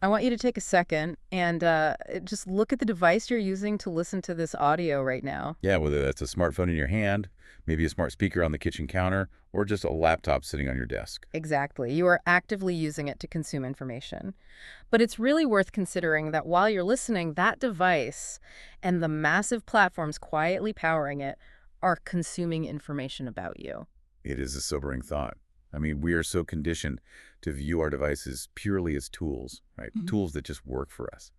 I want you to take a second and just look at the device you're using to listen to this audio right now. Yeah, whether that's a smartphone in your hand, maybe a smart speaker on the kitchen counter, or just a laptop sitting on your desk. Exactly. You are actively using it to consume information. But it's really worth considering that while you're listening, that device and the massive platforms quietly powering it are consuming information about you. It is a sobering thought. I mean, we are so conditioned to view our devices purely as tools, right? Mhm. Tools that just work for us.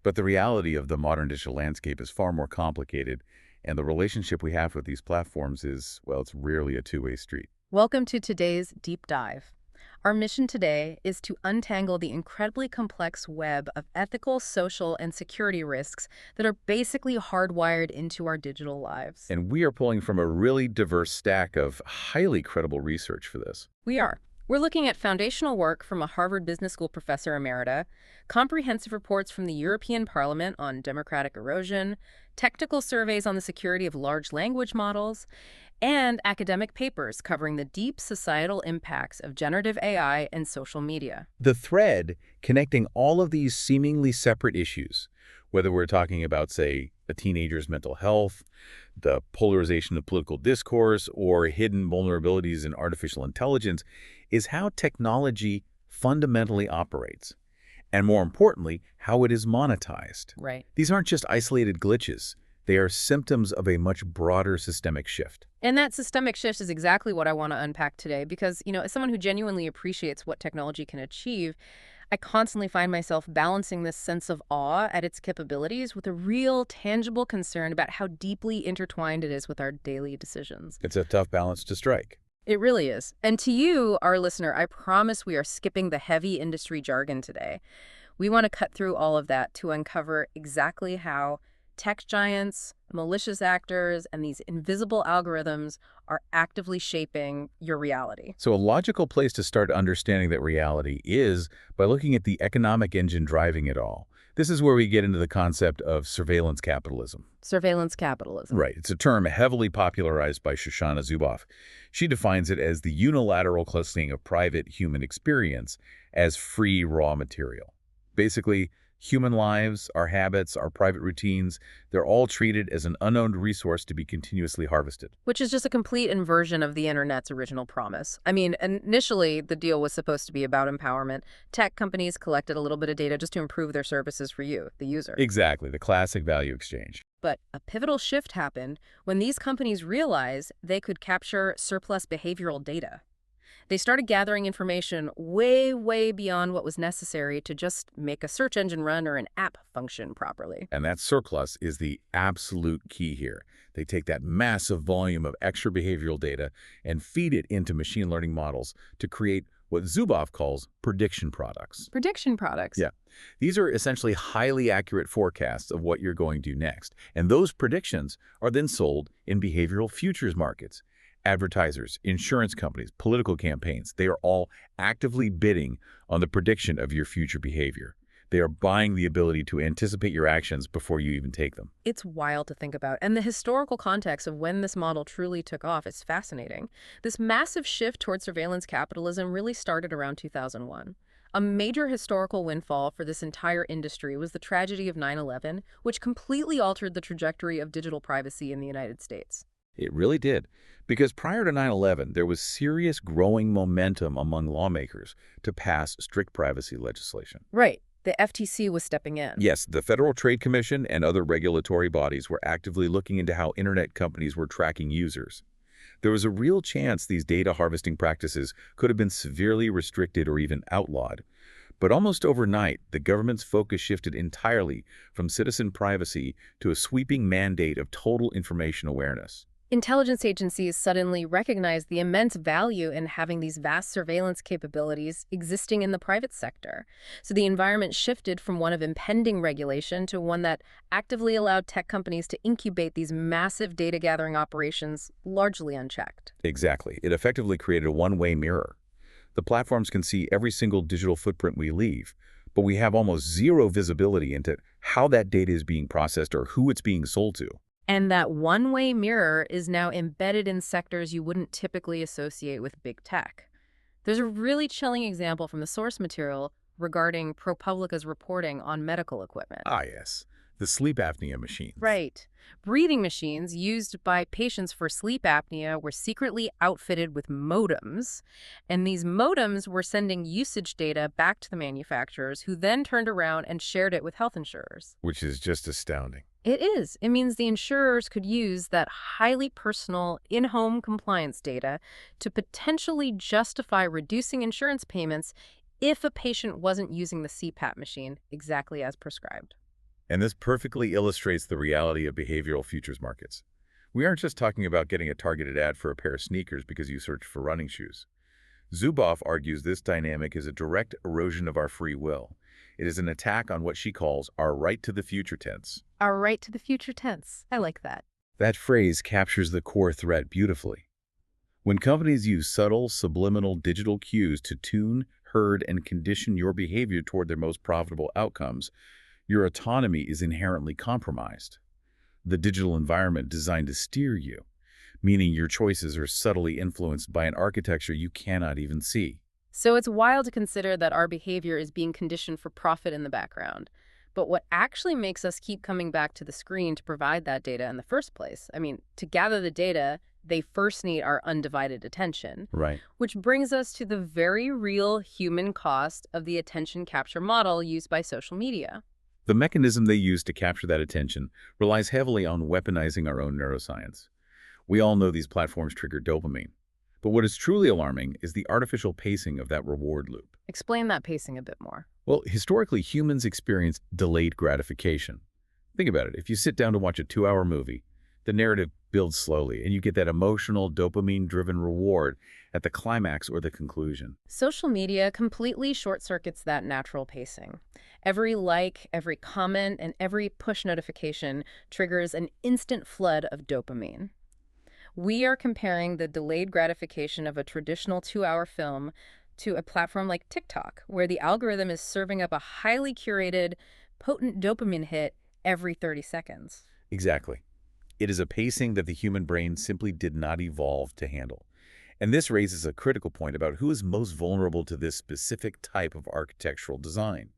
But the reality of the modern digital landscape is far more complicated, and the relationship we have with these platforms is, well, it's rarely a two-way street. Welcome to today's deep dive. Our mission today is to untangle the incredibly complex web of ethical, social, and security risks that are basically hardwired into our digital lives. And we are pulling from a really diverse stack of highly credible research for this. We are. We're looking at foundational work from a Harvard Business School professor emerita, comprehensive reports from the European Parliament on democratic erosion, technical surveys on the security of large language models, and academic papers covering the deep societal impacts of generative AI and social media. The thread connecting all of these seemingly separate issues, whether we're talking about, say, a teenager's mental health, the polarization of political discourse, or hidden vulnerabilities in artificial intelligence, is how technology fundamentally operates, and more importantly, how it is monetized. Right. These aren't just isolated glitches. They are symptoms of a much broader systemic shift. And that systemic shift is exactly what I want to unpack today because, as someone who genuinely appreciates what technology can achieve, I constantly find myself balancing this sense of awe at its capabilities with a real, tangible concern about how deeply intertwined it is with our daily decisions. It's a tough balance to strike. It really is. And to you, our listener, I promise we are skipping the heavy industry jargon today. We want to cut through all of that to uncover exactly how tech giants, malicious actors, and these invisible algorithms are actively shaping your reality. So a logical place to start understanding that reality is by looking at the economic engine driving it all. This is where we get into the concept of surveillance capitalism. Surveillance capitalism. Right. It's a term heavily popularized by Shoshana Zuboff. She defines it as the unilateral clustering of private human experience as free raw material. Basically, human lives, our habits, our private routines, they're all treated as an unowned resource to be continuously harvested. Which is just a complete inversion of the internet's original promise. I mean, initially, the deal was supposed to be about empowerment. Tech companies collected a little bit of data just to improve their services for you, the user. Exactly, the classic value exchange. But a pivotal shift happened when these companies realized they could capture surplus behavioral data. They started gathering information way, way beyond what was necessary to just make a search engine run or an app function properly. And that surplus is the absolute key here. They take that massive volume of extra behavioral data and feed it into machine learning models to create what Zuboff calls prediction products. Prediction products. Yeah. These are essentially highly accurate forecasts of what you're going to do next. And those predictions are then sold in behavioral futures markets. Advertisers, insurance companies, political campaigns, they are all actively bidding on the prediction of your future behavior. They are buying the ability to anticipate your actions before you even take them. It's wild to think about. And the historical context of when this model truly took off is fascinating. This massive shift towards surveillance capitalism really started around 2001. A major historical windfall for this entire industry was the tragedy of 9/11, which completely altered the trajectory of digital privacy in the United States. It really did. Because prior to 9/11, there was serious growing momentum among lawmakers to pass strict privacy legislation. Right. The FTC was stepping in. Yes, the Federal Trade Commission and other regulatory bodies were actively looking into how internet companies were tracking users. There was a real chance these data harvesting practices could have been severely restricted or even outlawed. But almost overnight, the government's focus shifted entirely from citizen privacy to a sweeping mandate of total information awareness. Intelligence agencies suddenly recognized the immense value in having these vast surveillance capabilities existing in the private sector. So the environment shifted from one of impending regulation to one that actively allowed tech companies to incubate these massive data gathering operations largely unchecked. Exactly. It effectively created a one-way mirror. The platforms can see every single digital footprint we leave, but we have almost zero visibility into how that data is being processed or who it's being sold to. And that one-way mirror is now embedded in sectors you wouldn't typically associate with big tech. There's a really chilling example from the source material regarding ProPublica's reporting on medical equipment. Ah, yes. The sleep apnea machines. Right. Breathing machines used by patients for sleep apnea were secretly outfitted with modems, and these modems were sending usage data back to the manufacturers, who then turned around and shared it with health insurers. Which is just astounding. It is. It means the insurers could use that highly personal in-home compliance data to potentially justify reducing insurance payments if a patient wasn't using the CPAP machine exactly as prescribed. And this perfectly illustrates the reality of behavioral futures markets. We aren't just talking about getting a targeted ad for a pair of sneakers because you search for running shoes. Zuboff argues this dynamic is a direct erosion of our free will. It is an attack on what she calls our right to the future tense. Our right to the future tense. I like that. That phrase captures the core threat beautifully. When companies use subtle, subliminal digital cues to tune, herd, and condition your behavior toward their most profitable outcomes, your autonomy is inherently compromised. The digital environment designed to steer you, meaning your choices are subtly influenced by an architecture you cannot even see. So it's wild to consider that our behavior is being conditioned for profit in the background. But what actually makes us keep coming back to the screen to provide that data in the first place? I mean, to gather the data, they first need our undivided attention. Right. Which brings us to the very real human cost of the attention capture model used by social media. The mechanism they use to capture that attention relies heavily on weaponizing our own neuroscience. We all know these platforms trigger dopamine. But what is truly alarming is the artificial pacing of that reward loop. Explain that pacing a bit more. Well, historically, humans experience delayed gratification. Think about it. If you sit down to watch a 2-hour movie, the narrative builds slowly, and you get that emotional, dopamine-driven reward at the climax or the conclusion. Social media completely short-circuits that natural pacing. Every like, every comment, and every push notification triggers an instant flood of dopamine. We are comparing the delayed gratification of a traditional 2-hour film to a platform like TikTok, where the algorithm is serving up a highly curated, potent dopamine hit every 30 seconds. Exactly. It is a pacing that the human brain simply did not evolve to handle. And this raises a critical point about who is most vulnerable to this specific type of architectural design.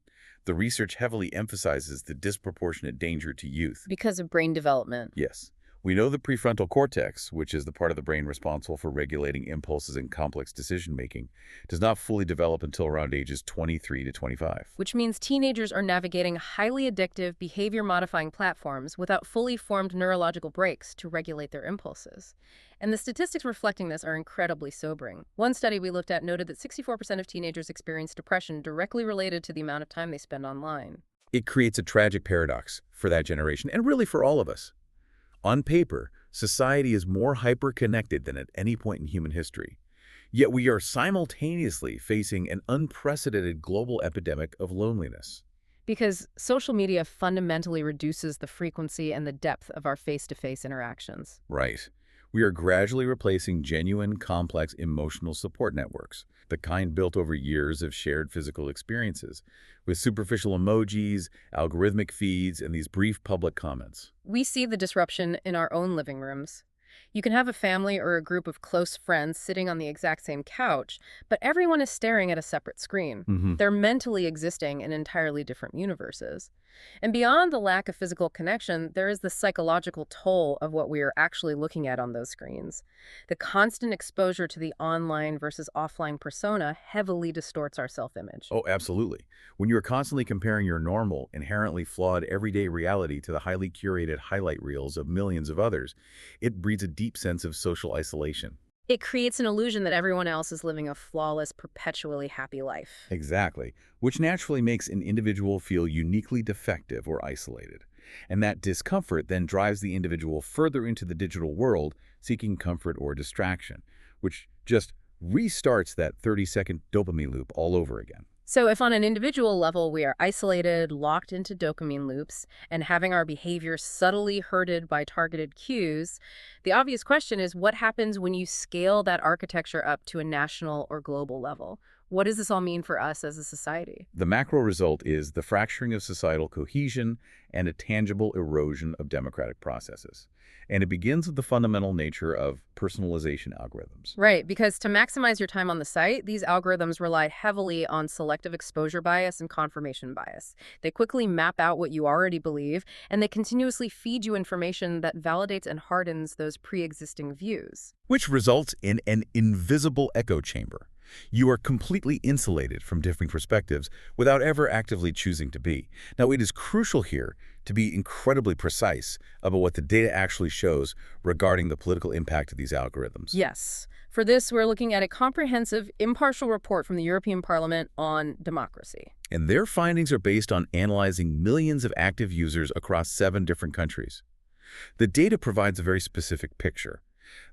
The research heavily emphasizes the disproportionate danger to youth. Because of brain development. Yes. We know the prefrontal cortex, which is the part of the brain responsible for regulating impulses and complex decision-making, does not fully develop until around ages 23 to 25. Which means teenagers are navigating highly addictive, behavior-modifying platforms without fully formed neurological brakes to regulate their impulses. And the statistics reflecting this are incredibly sobering. One study we looked at noted that 64% of teenagers experience depression directly related to the amount of time they spend online. It creates a tragic paradox for that generation, and really for all of us. On paper, society is more hyper-connected than at any point in human history. Yet we are simultaneously facing an unprecedented global epidemic of loneliness. Because social media fundamentally reduces the frequency and the depth of our face-to-face interactions. Right. We are gradually replacing genuine, complex emotional support networks, the kind built over years of shared physical experiences, with superficial emojis, algorithmic feeds, and these brief public comments. We see the disruption in our own living rooms. You can have a family or a group of close friends sitting on the exact same couch, but everyone is staring at a separate screen. They're mentally existing in entirely different universes. And beyond the lack of physical connection, there is the psychological toll of what we are actually looking at on those screens. The constant exposure to the online versus offline persona heavily distorts our self-image. Oh, absolutely. When you're constantly comparing your normal, inherently flawed everyday reality to the highly curated highlight reels of millions of others, it breeds a deep sense of social isolation. It creates an illusion that everyone else is living a flawless, perpetually happy life. Exactly, which naturally makes an individual feel uniquely defective or isolated. And that discomfort then drives the individual further into the digital world, seeking comfort or distraction, which just restarts that 30-second dopamine loop all over again. So if on an individual level we are isolated, locked into dopamine loops, and having our behavior subtly herded by targeted cues, the obvious question is what happens when you scale that architecture up to a national or global level? What does this all mean for us as a society? The macro result is the fracturing of societal cohesion and a tangible erosion of democratic processes. And it begins with the fundamental nature of personalization algorithms. Right, because to maximize your time on the site, these algorithms rely heavily on selective exposure bias and confirmation bias. They quickly map out what you already believe, and they continuously feed you information that validates and hardens those pre-existing views. Which results in an invisible echo chamber. You are completely insulated from differing perspectives without ever actively choosing to be. Now, it is crucial here to be incredibly precise about what the data actually shows regarding the political impact of these algorithms. Yes. For this, we're looking at a comprehensive, impartial report from the European Parliament on democracy. And their findings are based on analyzing millions of active users across 7 different countries. The data provides a very specific picture.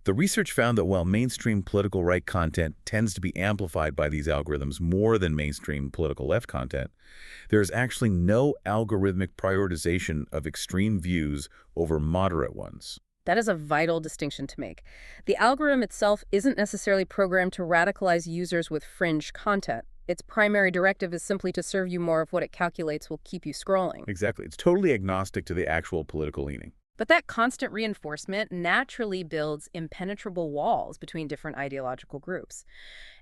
The research found that while mainstream political right content tends to be amplified by these algorithms more than mainstream political left content, there is actually no algorithmic prioritization of extreme views over moderate ones. That is a vital distinction to make. The algorithm itself isn't necessarily programmed to radicalize users with fringe content. Its primary directive is simply to serve you more of what it calculates will keep you scrolling. Exactly. It's totally agnostic to the actual political leaning. But that constant reinforcement naturally builds impenetrable walls between different ideological groups.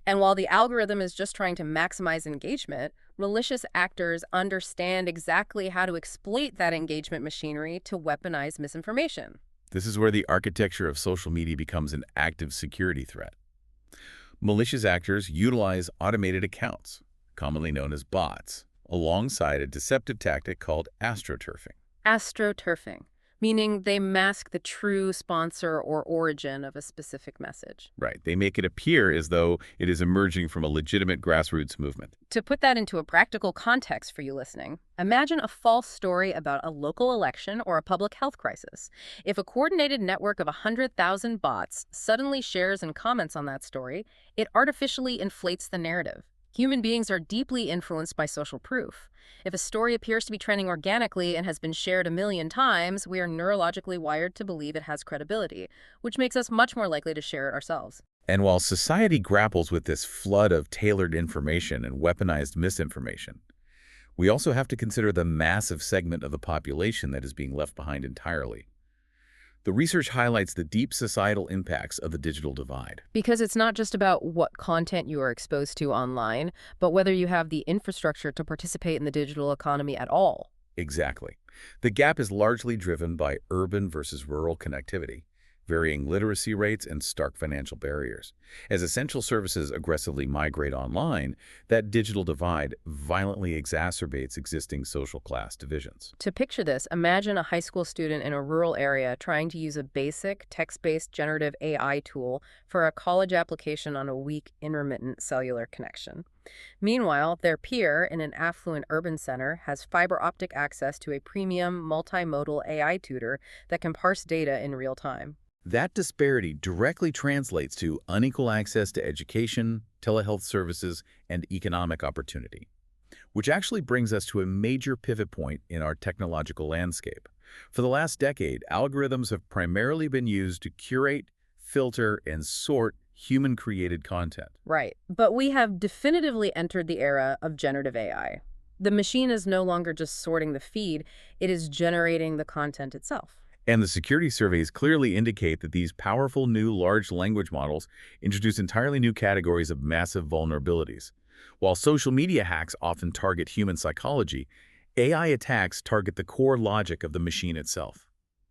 And while the algorithm is just trying to maximize engagement, malicious actors understand exactly how to exploit that engagement machinery to weaponize misinformation. This is where the architecture of social media becomes an active security threat. Malicious actors utilize automated accounts, commonly known as bots, alongside a deceptive tactic called astroturfing. Astroturfing, meaning they mask the true sponsor or origin of a specific message. Right. They make it appear as though it is emerging from a legitimate grassroots movement. To put that into a practical context for you listening, imagine a false story about a local election or a public health crisis. If a coordinated network of 100,000 bots suddenly shares and comments on that story, it artificially inflates the narrative. Human beings are deeply influenced by social proof. If a story appears to be trending organically and has been shared 1,000,000 times, we are neurologically wired to believe it has credibility, which makes us much more likely to share it ourselves. And while society grapples with this flood of tailored information and weaponized misinformation, we also have to consider the massive segment of the population that is being left behind entirely. The research highlights the deep societal impacts of the digital divide. Because it's not just about what content you are exposed to online, but whether you have the infrastructure to participate in the digital economy at all. Exactly. The gap is largely driven by urban versus rural connectivity, varying literacy rates, and stark financial barriers. As essential services aggressively migrate online, that digital divide violently exacerbates existing social class divisions. To picture this, imagine a high school student in a rural area trying to use a basic text-based generative AI tool for a college application on a weak, intermittent cellular connection. Meanwhile, their peer in an affluent urban center has fiber optic access to a premium, multimodal AI tutor that can parse data in real time. That disparity directly translates to unequal access to education, telehealth services, and economic opportunity, which actually brings us to a major pivot point in our technological landscape. For the last decade, algorithms have primarily been used to curate, filter, and sort human-created content. Right, but we have definitively entered the era of generative AI. The machine is no longer just sorting the feed, it is generating the content itself. And the security surveys clearly indicate that these powerful new large language models introduce entirely new categories of massive vulnerabilities. While social media hacks often target human psychology, AI attacks target the core logic of the machine itself.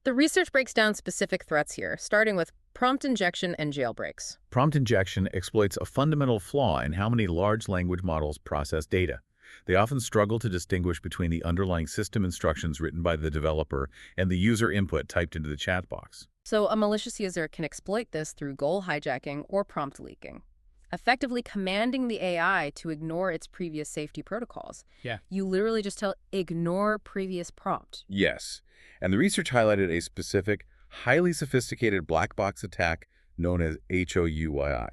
The research breaks down specific threats here, starting with prompt injection and jailbreaks. Prompt injection exploits a fundamental flaw in how many large language models process data. They often struggle to distinguish between the underlying system instructions written by the developer and the user input typed into the chat box. So a malicious user can exploit this through goal hijacking or prompt leaking, effectively commanding the AI to ignore its previous safety protocols. Yeah. You literally just tell, ignore previous prompt. Yes, and the research highlighted a specific, highly sophisticated black box attack known as HOUII.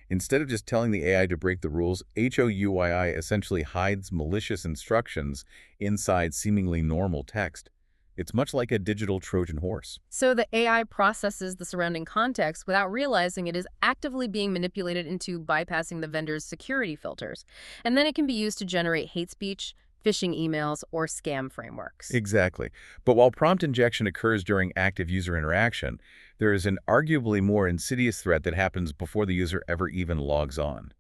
Instead of just telling the AI to break the rules, HOUII essentially hides malicious instructions inside seemingly normal text, It's much like a digital Trojan horse. So the AI processes the surrounding context without realizing it is actively being manipulated into bypassing the vendor's security filters. And then it can be used to generate hate speech, phishing emails, or scam frameworks. Exactly. But while prompt injection occurs during active user interaction, there is an arguably more insidious threat that happens before the user ever even logs on.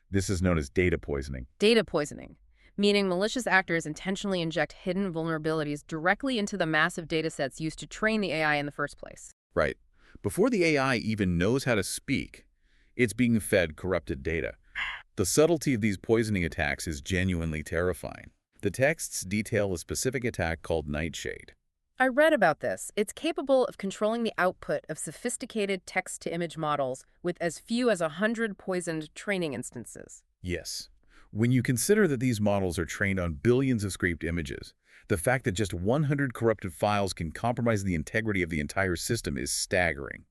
This is known as data poisoning. Data poisoning, meaning malicious actors intentionally inject hidden vulnerabilities directly into the massive datasets used to train the AI in the first place. Right. Before the AI even knows how to speak, it's being fed corrupted data. The subtlety of these poisoning attacks is genuinely terrifying. The texts detail a specific attack called Nightshade. I read about this. It's capable of controlling the output of sophisticated text-to-image models with as few as 100 poisoned training instances. Yes. When you consider that these models are trained on billions of scraped images, the fact that just 100 corrupted files can compromise the integrity of the entire system is staggering.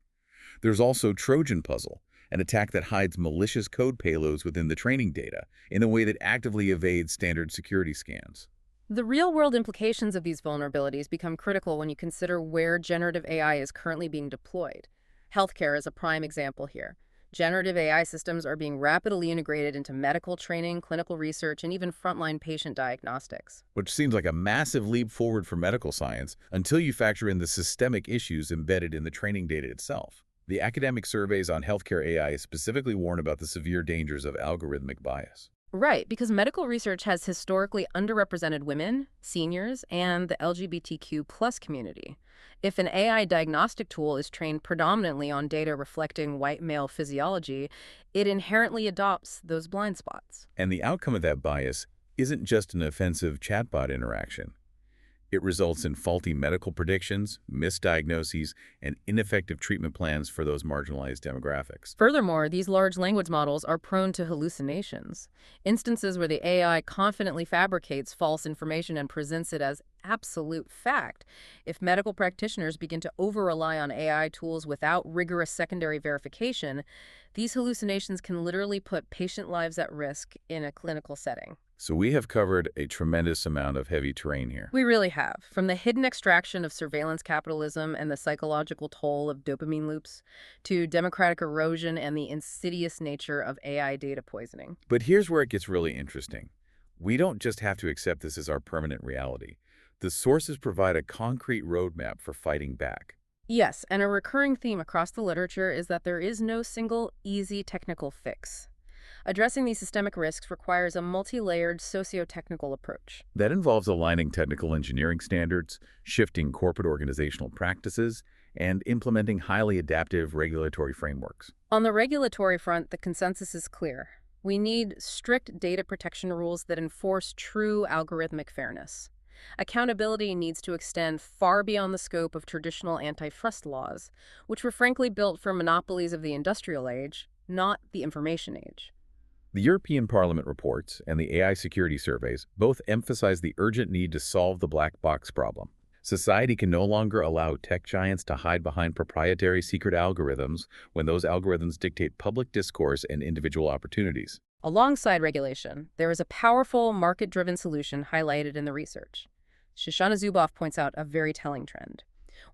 There's also Trojan Puzzle, an attack that hides malicious code payloads within the training data in a way that actively evades standard security scans. The real-world implications of these vulnerabilities become critical when you consider where generative AI is currently being deployed. Healthcare is a prime example here. Generative AI systems are being rapidly integrated into medical training, clinical research, and even frontline patient diagnostics. Which seems like a massive leap forward for medical science until you factor in the systemic issues embedded in the training data itself. The academic surveys on healthcare AI specifically warn about the severe dangers of algorithmic bias. Right, because medical research has historically underrepresented women, seniors, and the LGBTQ plus community. If an AI diagnostic tool is trained predominantly on data reflecting white male physiology, it inherently adopts those blind spots. And the outcome of that bias isn't just an offensive chatbot interaction. It results in faulty medical predictions, misdiagnoses, and ineffective treatment plans for those marginalized demographics. Furthermore, these large language models are prone to hallucinations, instances where the AI confidently fabricates false information and presents it as absolute fact. If medical practitioners begin to over-rely on AI tools without rigorous secondary verification, these hallucinations can literally put patient lives at risk in a clinical setting. So we have covered a tremendous amount of heavy terrain here. We really have. From the hidden extraction of surveillance capitalism and the psychological toll of dopamine loops, to democratic erosion and the insidious nature of AI data poisoning. But here's where it gets really interesting. We don't just have to accept this as our permanent reality. The sources provide a concrete roadmap for fighting back. Yes, and a recurring theme across the literature is that there is no single, easy technical fix. Addressing these systemic risks requires a multi-layered socio-technical approach. That involves aligning technical engineering standards, shifting corporate organizational practices, and implementing highly adaptive regulatory frameworks. On the regulatory front, the consensus is clear. We need strict data protection rules that enforce true algorithmic fairness. Accountability needs to extend far beyond the scope of traditional antitrust laws, which were frankly built for monopolies of the industrial age, not the information age. The European Parliament reports and the AI security surveys both emphasize the urgent need to solve the black box problem. Society can no longer allow tech giants to hide behind proprietary secret algorithms when those algorithms dictate public discourse and individual opportunities. Alongside regulation, there is a powerful market-driven solution highlighted in the research. Shoshana Zuboff points out a very telling trend.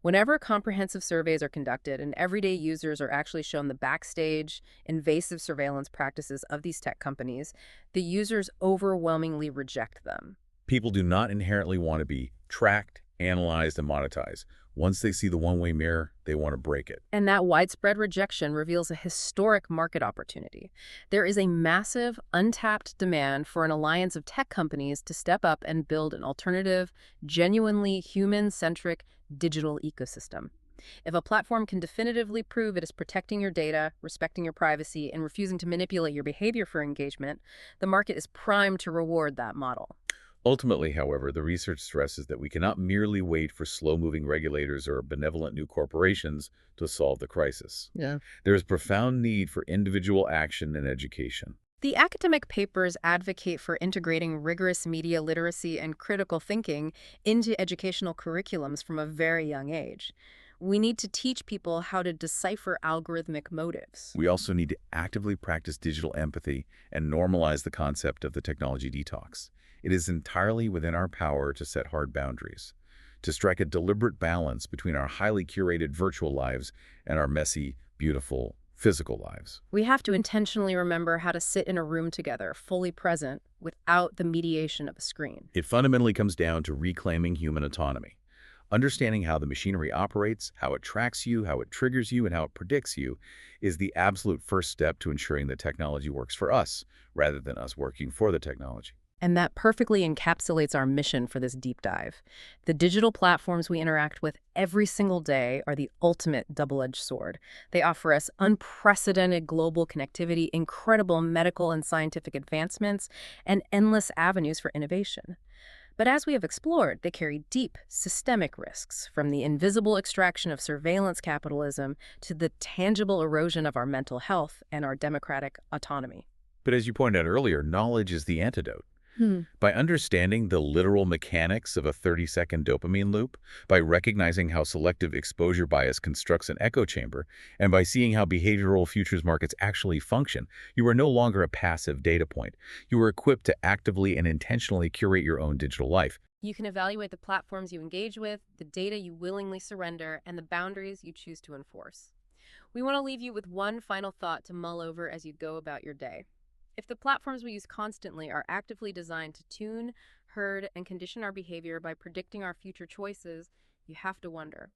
Whenever comprehensive surveys are conducted and everyday users are actually shown the backstage, invasive surveillance practices of these tech companies, the users overwhelmingly reject them. People do not inherently want to be tracked, analyzed, and monetized. Once they see the one-way mirror, they want to break it. And that widespread rejection reveals a historic market opportunity. There is a massive, untapped demand for an alliance of tech companies to step up and build an alternative, genuinely human-centric digital ecosystem. If a platform can definitively prove it is protecting your data, respecting your privacy, and refusing to manipulate your behavior for engagement, the market is primed to reward that model. Ultimately, however, the research stresses that we cannot merely wait for slow-moving regulators or benevolent new corporations to solve the crisis. There is profound need for individual action and education. The academic papers advocate for integrating rigorous media literacy and critical thinking into educational curriculums from a very young age. We need to teach people how to decipher algorithmic motives. We also need to actively practice digital empathy and normalize the concept of the technology detox. It is entirely within our power to set hard boundaries. to strike a deliberate balance between our highly curated virtual lives and our messy, beautiful, physical lives. We have to intentionally remember how to sit in a room together, fully present, without the mediation of a screen. It fundamentally comes down to reclaiming human autonomy. Understanding how the machinery operates, how it tracks you, how it triggers you, and how it predicts you is the absolute first step to ensuring that technology works for us, rather than us working for the technology. And that perfectly encapsulates our mission for this deep dive. The digital platforms we interact with every single day are the ultimate double-edged sword. They offer us unprecedented global connectivity, incredible medical and scientific advancements, and endless avenues for innovation. But as we have explored, they carry deep, systemic risks, from the invisible extraction of surveillance capitalism to the tangible erosion of our mental health and our democratic autonomy. But as you pointed out earlier, knowledge is the antidote. By understanding the literal mechanics of a 30-second dopamine loop, by recognizing how selective exposure bias constructs an echo chamber, and by seeing how behavioral futures markets actually function, you are no longer a passive data point. You are equipped to actively and intentionally curate your own digital life. You can evaluate the platforms you engage with, the data you willingly surrender, and the boundaries you choose to enforce. We want to leave you with one final thought to mull over as you go about your day. If the platforms we use constantly are actively designed to tune, herd, and condition our behavior by predicting our future choices, you have to wonder.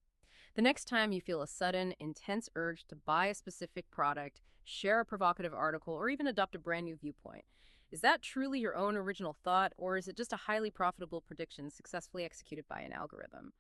The next time you feel a sudden, intense urge to buy a specific product, share a provocative article, or even adopt a brand new viewpoint, is that truly your own original thought, or is it just a highly profitable prediction successfully executed by an algorithm?